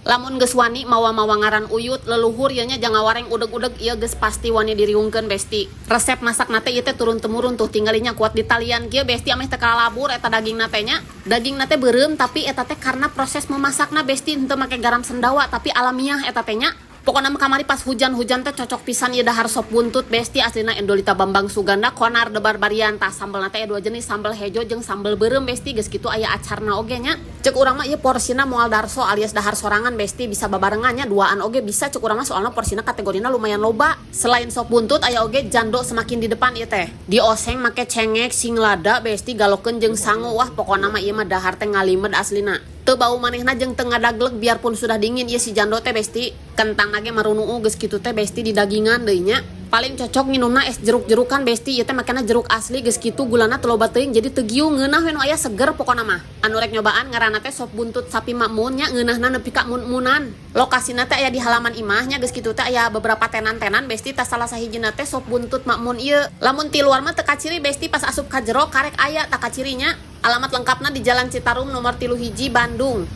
Lamun geus wani mawa-mawa ngaran uyut leluhur ieu nya jangan wareng udeg-udeg ieu geus pasti wani diriungkeun besti. Resep masak nate ieu teh turun-temurun tuh tinggalinya kuat di talian kieu besti ameh teu kalabur eta daging nate nya. Daging nate beureum tapi eta teh karena proses memasakna besti henteu make garam sendawa tapi alamiah eta teh nya. Pokoknya kamari pas hujan-hujan teh cocok pisan ieu dahar sop buntut besti aslina Endolita Bambang Suganda konar debar barian tah sambel nate dua jenis sambel hejo jeung sambel beureum besti geus kitu aya acarna oge nya. Cek urang mah ieu porsina moal darso alias dahar sorangan besti bisa babarengan nya duaan oge bisa cek urang mah soalna porsina kategorina lumayan loba. Selain sop buntut aya oge jando semakin di depan ieu teh. Dioseng make cengek sing lada besti galokeun jeung sangu wah pokona mah ieu mah dahar teh ngalimed aslina. Teu bau manehna jeung teu ngadagleg biarpun sudah dingin ieu si jando teh besti. Kentang lagi marunuu geus kitu teh besti di dagingan deui nya. Paling cocok nginumna es jeruk-jerukan besti ieu teh makana jeruk asli geus kitu gulana teu loba teuing jadi teu giung ngeunah we nu aya seger pokona mah. Anu rek nyobaan ngaranna teh sop buntut sapi makmun nya ngeunahna nepi ka mun-munan. Lokasina teh aya di halaman imah nya geus kitu teh aya beberapa tenan-tenan besti tas salah sahijina teh sop buntut makmun ieu. Lamun ti luar mah teu kaciri besti pas asup ka jero karek aya tak kacirinya. Alamat lengkapna di Jalan Citarum nomor 31 Bandung.